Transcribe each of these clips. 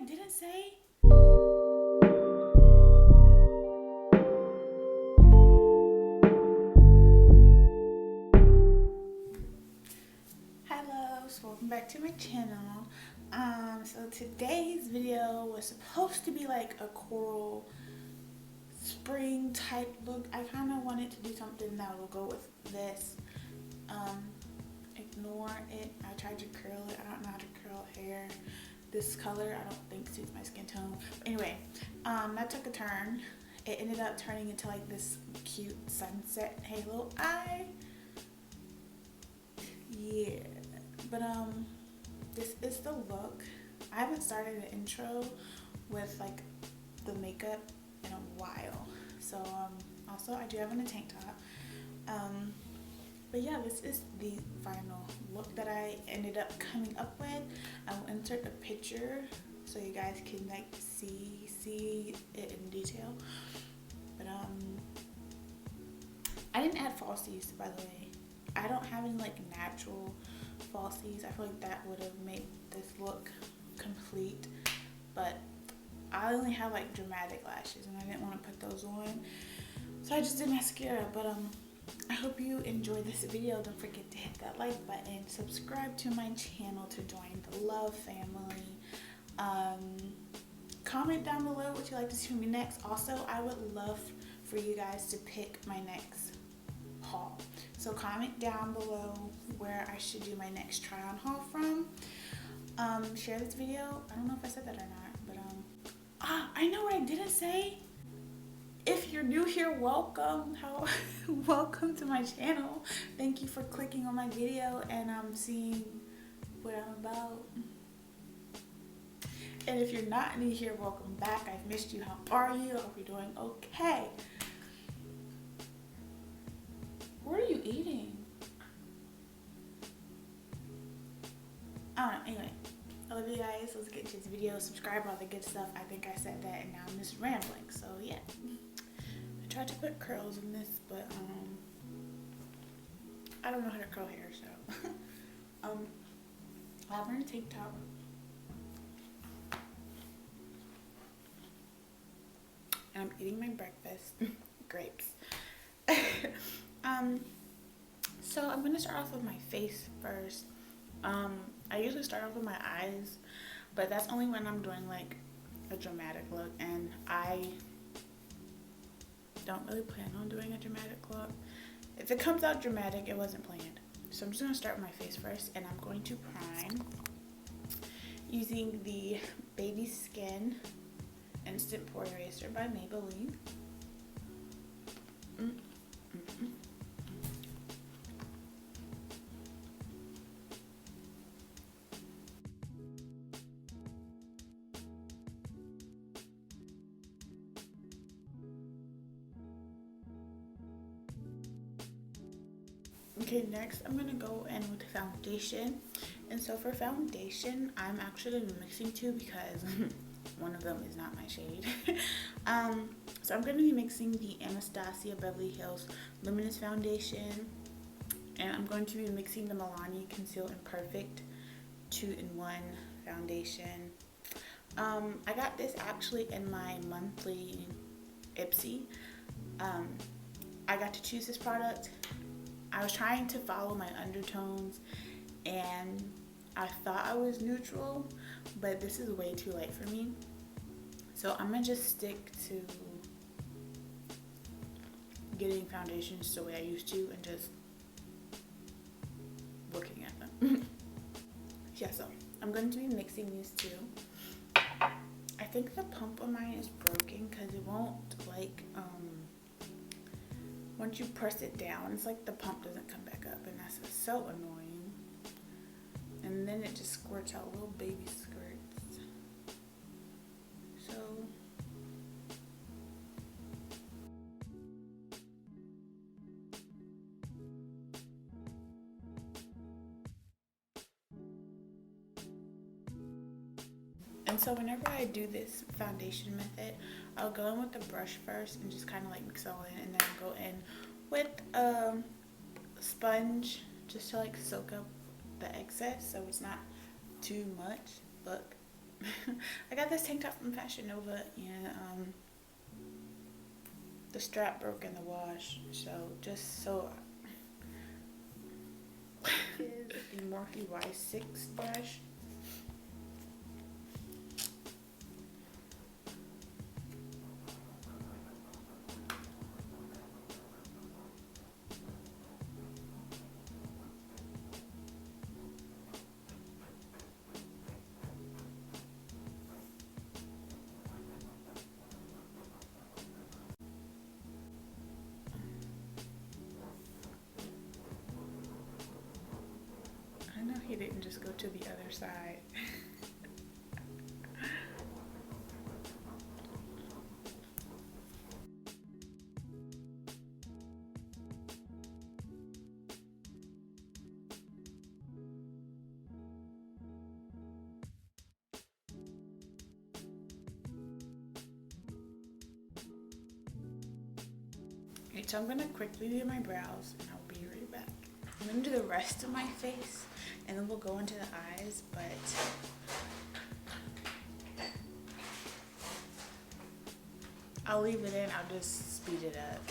didn't say? Hello, so welcome back to my channel. So today's video was supposed to be like a coral spring type look. I kind of wanted to do something that will go with this. Ignore it. I tried to curl it. I don't know how to curl hair. This color I don't think suits my skin tone. But anyway, that took a turn. It ended up turning into like this cute sunset halo eye. Yeah, but this is the look. I haven't started an intro with like the makeup in a while. So also I do have on a tank top. But yeah, this is the final look that I ended up coming up with. I will insert a picture so you guys can like see it in detail. But I didn't add falsies, by the way. I don't have any like natural falsies. I feel like that would have made this look complete. But I only have like dramatic lashes and I didn't want to put those on. So I just did mascara. But I hope you enjoyed this video. Don't forget to hit that like button, subscribe to my channel to join the love family. Comment down below what you'd like to see from me next. Also, I would love for you guys to pick my next haul. So comment down below where I should do my next try on haul from. Share this video. I don't know if I said that or not, but I know what I didn't say. If you're new here, welcome. Welcome to my channel. Thank you for clicking on my video and seeing what I'm about. And if you're not new here, welcome back. I've missed you. How are you? I hope you're doing okay. What are you eating? I don't know. Anyway, I love you guys. Let's get into this video. Subscribe, all the good stuff. I think I said that and now I'm just rambling. So yeah. I tried to put curls in this, but I don't know how to curl hair, so I have on a tank top. And I'm eating my breakfast. Grapes. So I'm gonna start off with my face first. I usually start off with my eyes, but that's only when I'm doing like a dramatic look, and I don't really plan on doing a dramatic look. If it comes out dramatic, it wasn't planned. So I'm just gonna start with my face first, and I'm going to prime using the Baby Skin Instant Pore Eraser by Maybelline. Okay, next I'm gonna go in with foundation. And so for foundation, I'm actually mixing two because one of them is not my shade. So I'm going to be mixing the Anastasia Beverly Hills Luminous Foundation, and I'm going to be mixing the Milani Conceal Imperfect 2-in-1 foundation. I got this actually in my monthly Ipsy. I got to choose this product. I was trying to follow my undertones and I thought I was neutral, but this is way too light for me. So I'm gonna just stick to getting foundations the way I used to and just looking at them. Yeah, so I'm going to be mixing these two. I think the pump on mine is broken because it won't like, once you press it down, it's like the pump doesn't come back up, and that's so annoying. And then it just squirts out little baby squirts. So and so whenever I do this foundation method, I'll go in with the brush first and just kind of like mix it all in, and then I'll go in with a sponge just to like soak up the excess so it's not too much. Look. I got this tank top from Fashion Nova, and the strap broke in the wash, so just so is the Morphe Y6 brush. I know he didn't just go to the other side. Alright, so I'm gonna quickly do my brows and I'll be right back. I'm gonna do the rest of my face and then we'll go into the eyes, but I'll leave it in, I'll just speed it up.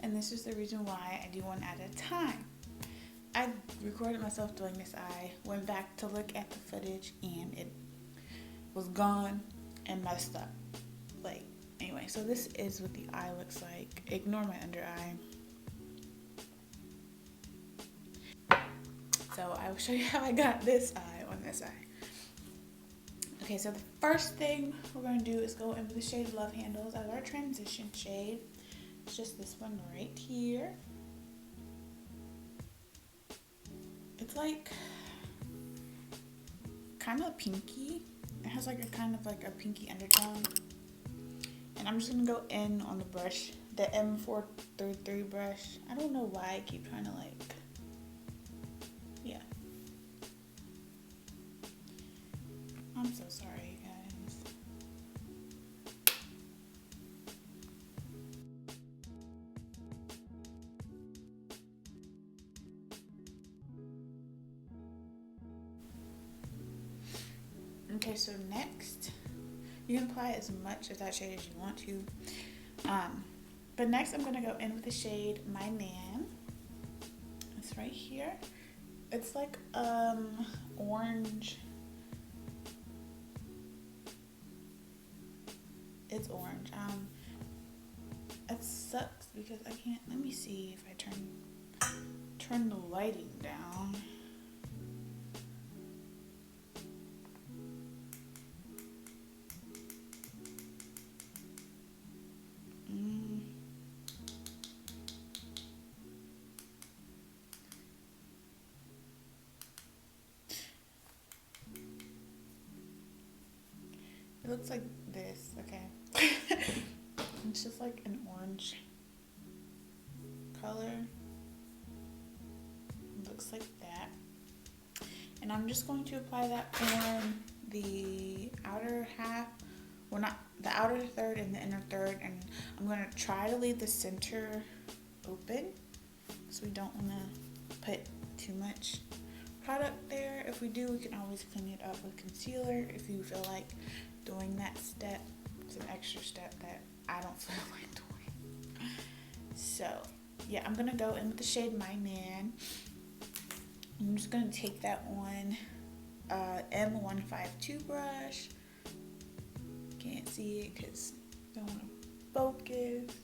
And this is the reason why I do one at a time. I recorded myself doing this eye, went back to look at the footage, and it was gone and messed up. Like, anyway, so this is what the eye looks like. Ignore my under eye. So I will show you how I got this eye on this eye. Okay, so the first thing we're going to do is go in with the shade Love Handles as our transition shade. It's just this one right here. It's like kind of pinky. It has like a kind of like a pinky undertone. And I'm just gonna go in on the brush, the M433 brush. I don't know why I keep trying to like, yeah. I'm so sorry, guys. Okay, so next, you can apply as much of that shade as you want to. But next I'm gonna go in with the shade My Man. It's right here. It's like orange. It's orange. It sucks because I can't. Let me see if I turn the lighting down. It looks like this, okay. It's just like an orange color. It looks like that. And I'm just going to apply that on the outer half, well, not the outer third and the inner third, and I'm going to try to leave the center open so we don't want to put too much product there. If we do, we can always clean it up with concealer if you feel like doing that step. It's an extra step that I don't feel like doing. So yeah, I'm gonna go in with the shade My Man. I'm just gonna take that on M152 brush. Can't see it because I don't want to focus.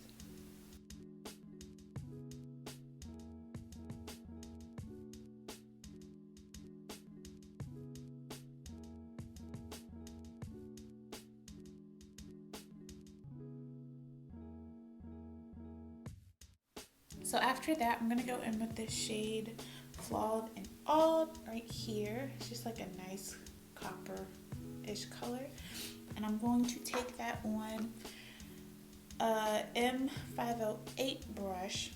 So after that, I'm gonna go in with this shade Flawed and All right here. It's just like a nice copper-ish color. And I'm going to take that on M508 brush,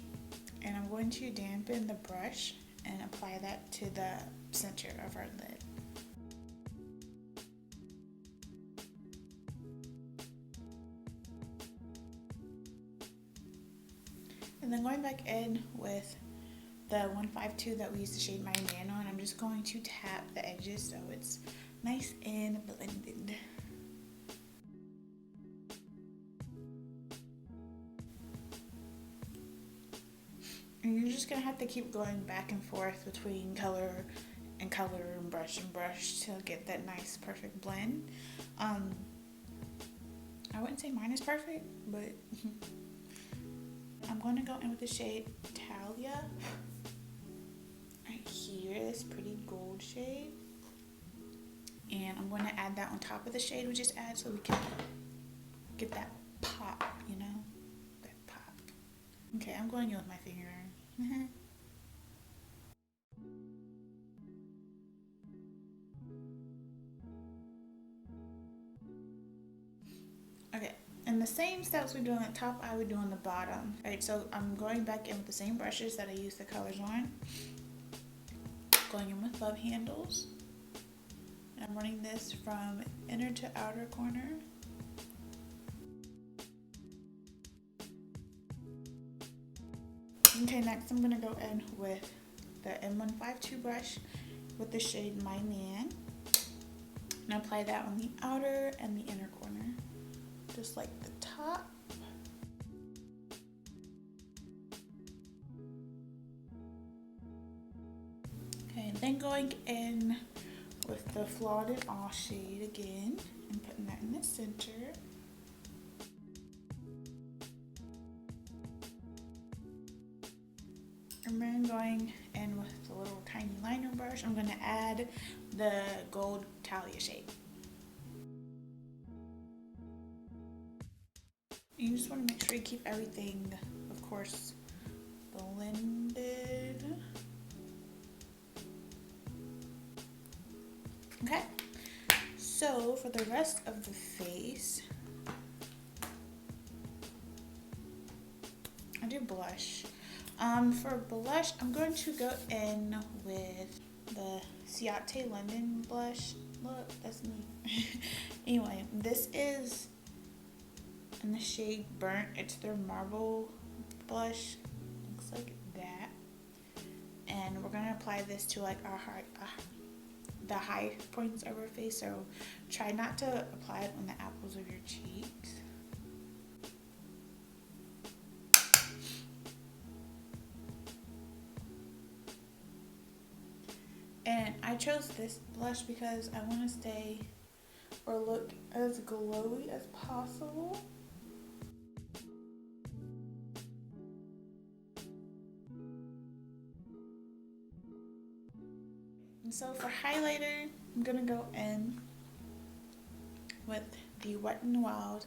and I'm going to dampen the brush and apply that to the center of our lid. And then going back in with the 152 that we used to shade My Man on, I'm just going to tap the edges so it's nice and blended. And you're just gonna have to keep going back and forth between color and brush to get that nice perfect blend. I wouldn't say mine is perfect, but I'm going to go in with the shade Talia right here, this pretty gold shade, and I'm going to add that on top of the shade we just added so we can get that pop, you know, that pop. Okay, I'm going in with my finger. Okay, and the same steps we do on the top, I would do on the bottom. Alright, so I'm going back in with the same brushes that I used the colors on. Going in with love handles. And I'm running this from inner to outer corner. Okay, next I'm going to go in with the M152 brush with the shade My Man. And apply that on the outer and the inner corner, just like the top. Okay, and then going in with the Flawed and All shade again and putting that in the center. And then going in with the little tiny liner brush, I'm going to add the gold Talia shade. You just want to make sure you keep everything, of course, blended. Okay, so for the rest of the face, I do blush. For blush, I'm going to go in with the Ciaté London blush. Look, that's me. Anyway, this is in the shade Burnt. It's their marble blush. Looks like that. And we're gonna apply this to like our the high points of our face. So try not to apply it on the apples of your cheeks. And I chose this blush because I want to stay or look as glowy as possible. And so for highlighter, I'm going to go in with the Wet n Wild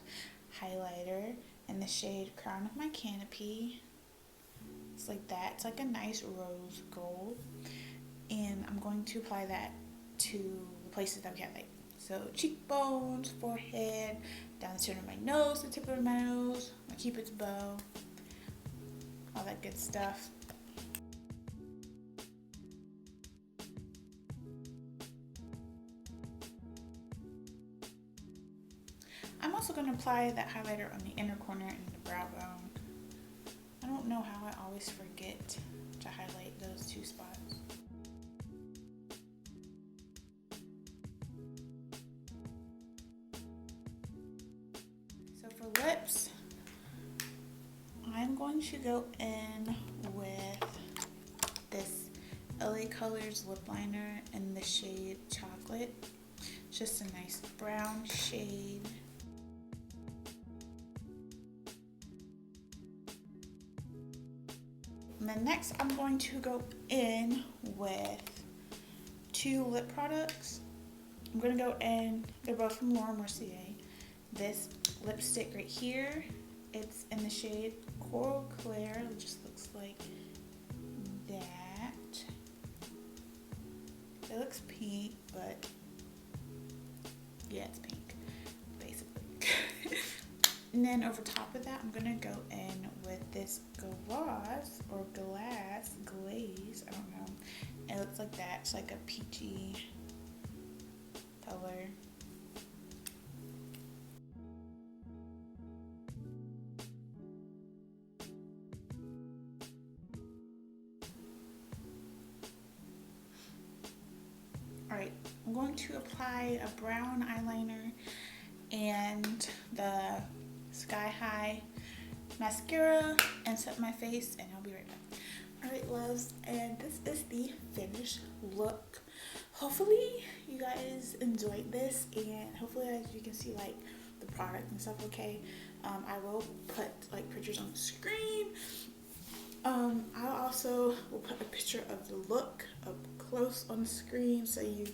highlighter in the shade Crown of My Canopy. It's like that. It's like a nice rose gold. And I'm going to apply that to the places that we have, like, so cheekbones, forehead, down the center of my nose, the tip of my nose, my Cupid's bow, all that good stuff. I'm also going to apply that highlighter on the inner corner and the brow bone. I don't know how I always forget to highlight those two spots. So for lips, I'm going to go in with this L.A Colors lip liner in the shade Chocolate. Just a nice brown shade. And then next I'm going to go in with two lip products. I'm going to go in, they're both from Mercier. This lipstick right here, it's in the shade Coral Clear. It just looks like that. It looks pink, but yeah, it's pink, basically. And then over top of that, I'm gonna go in with this glaze, I don't know. It looks like that. It's like a peachy color. Alright, I'm going to apply a brown eyeliner and the Sky High mascara and set my face, and I'll be right back. Alright loves, and this is the finished look. Hopefully you guys enjoyed this, and hopefully as you can see like the product and stuff, okay? I will put like pictures on the screen. I also will put a picture of the look up close on the screen so you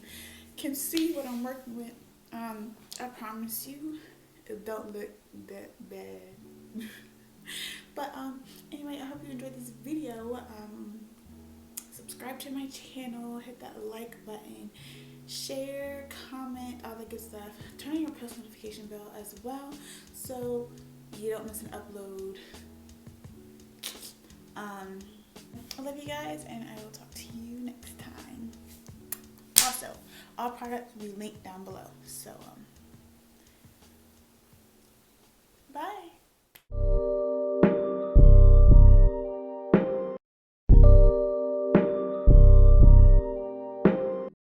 can see what I'm working with. I promise you it don't look that bad. But anyway, I hope you enjoyed this video. Subscribe to my channel, hit that like button, share, comment, all that good stuff. Turn on your post notification bell as well so you don't miss an upload. I love you guys, and I will talk to you next time. Also, all products will be linked down below, so